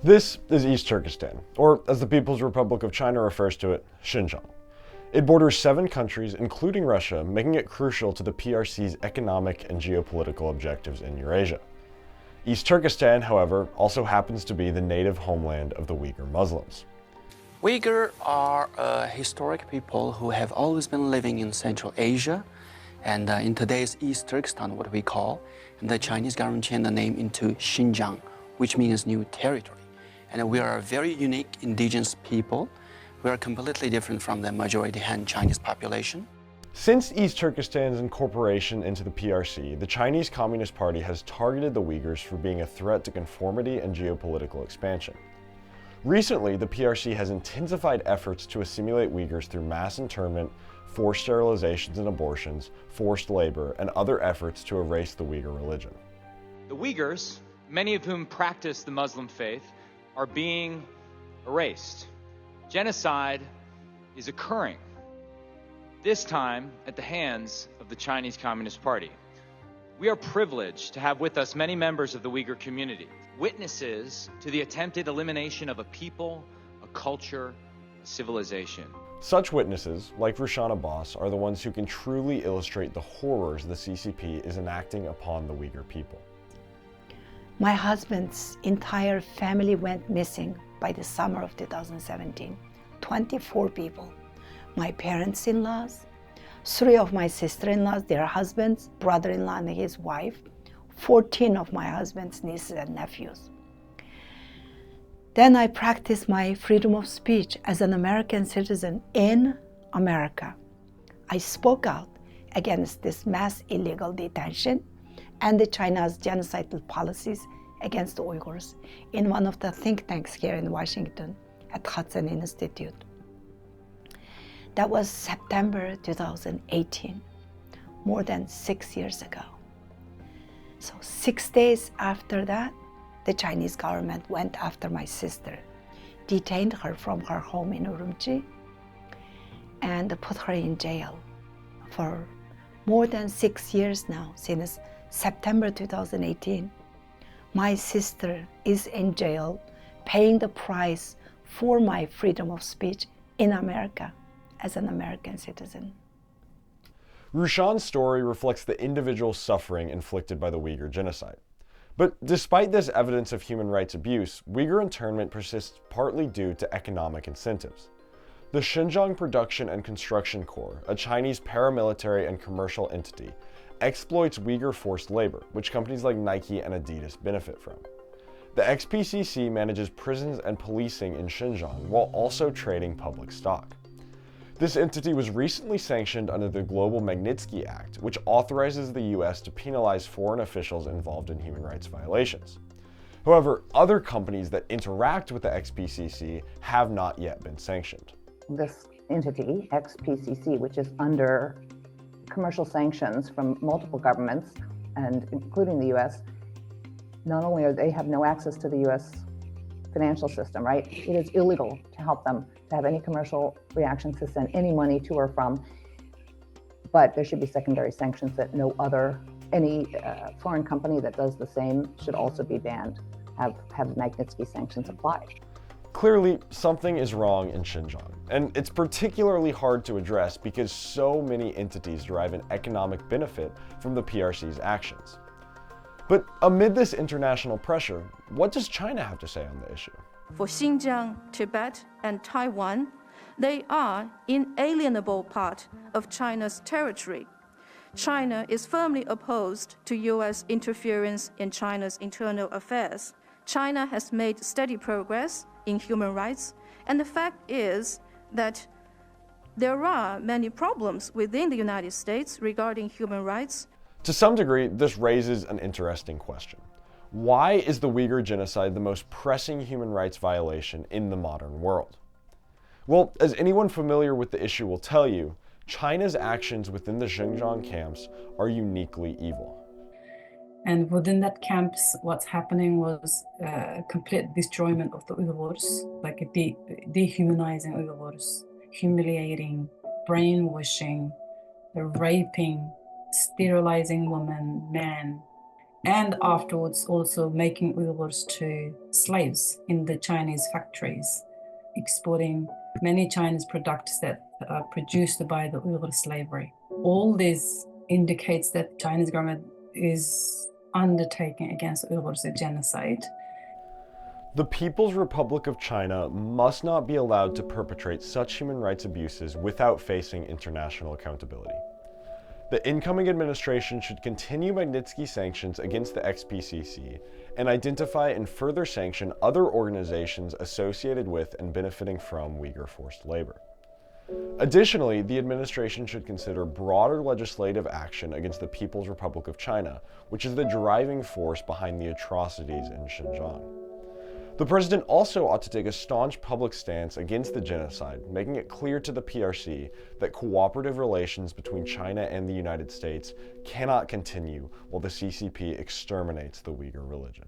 This is East Turkestan, or as the People's Republic of China refers to it, Xinjiang. It borders 7 countries, including Russia, making it crucial to the PRC's economic and geopolitical objectives in Eurasia. East Turkestan, however, also happens to be the native homeland of the Uyghur Muslims. Uyghur are a historic people who have always been living in Central Asia, and in today's East Turkestan, what we call, and the Chinese government changed the name into Xinjiang, which means new territory. And we are a very unique indigenous people. We are completely different from the majority Han Chinese population. Since East Turkestan's incorporation into the PRC, the Chinese Communist Party has targeted the Uyghurs for being a threat to conformity and geopolitical expansion. Recently, the PRC has intensified efforts to assimilate Uyghurs through mass internment, forced sterilizations and abortions, forced labor, and other efforts to erase the Uyghur religion. The Uyghurs, many of whom practice the Muslim faith, are being erased. Genocide is occurring, this time at the hands of the Chinese Communist Party. We are privileged to have with us many members of the Uyghur community, witnesses to the attempted elimination of a people, a culture, a civilization. Such witnesses, like Rushan Abbas, are the ones who can truly illustrate the horrors the CCP is enacting upon the Uyghur people. My husband's entire family went missing by the summer of 2017. 24 people. My parents-in-laws, 3 of my sister-in-laws, their husbands, brother-in-law and his wife, 14 of my husband's nieces and nephews. Then I practiced my freedom of speech as an American citizen in America. I spoke out against this mass illegal detention and China's genocidal policies against the Uyghurs in one of the think tanks here in Washington at Hudson Institute. That was September 2018, more than 6 years ago. So 6 days after that, the Chinese government went after my sister, detained her from her home in Urumqi, and put her in jail for more than 6 years now, since September 2018. My sister is in jail, paying the price for my freedom of speech in America as an American citizen. Rushan's story reflects the individual suffering inflicted by the Uyghur genocide. But despite this evidence of human rights abuse, Uyghur internment persists partly due to economic incentives. The Xinjiang Production and Construction Corps, a Chinese paramilitary and commercial entity, exploits Uyghur forced labor, which companies like Nike and Adidas benefit from. The XPCC manages prisons and policing in Xinjiang while also trading public stock. This entity was recently sanctioned under the Global Magnitsky Act, which authorizes the US to penalize foreign officials involved in human rights violations. However, other companies that interact with the XPCC have not yet been sanctioned. This entity, XPCC, which is under commercial sanctions from multiple governments, and including the US, not only are they have no access to the US financial system, right? It is illegal to help them to have any commercial reactions to send any money to or from, but there should be secondary sanctions that any foreign company that does the same should also be banned, have Magnitsky sanctions applied. Clearly, something is wrong in Xinjiang, and it's particularly hard to address because so many entities derive an economic benefit from the PRC's actions. But amid this international pressure, what does China have to say on the issue? For Xinjiang, Tibet, and Taiwan, they are inalienable part of China's territory. China is firmly opposed to US interference in China's internal affairs. China has made steady progress in human rights, and the fact is that there are many problems within the United States regarding human rights. To some degree, this raises an interesting question. Why is the Uyghur genocide the most pressing human rights violation in the modern world? Well, as anyone familiar with the issue will tell you, China's actions within the Xinjiang camps are uniquely evil. And within that camps, what's happening was complete destroyment of the Uyghurs, like dehumanizing Uyghurs, humiliating, brainwashing, raping, sterilizing women, men, and afterwards also making Uyghurs to slaves in the Chinese factories, exporting many Chinese products that are produced by the Uyghur slavery. All this indicates that Chinese government is undertaking against Uyghurs a genocide. The People's Republic of China must not be allowed to perpetrate such human rights abuses without facing international accountability. The incoming administration should continue Magnitsky sanctions against the XPCC and identify and further sanction other organizations associated with and benefiting from Uyghur forced labor. Additionally, the administration should consider broader legislative action against the People's Republic of China, which is the driving force behind the atrocities in Xinjiang. The president also ought to take a staunch public stance against the genocide, making it clear to the PRC that cooperative relations between China and the United States cannot continue while the CCP exterminates the Uyghur religion.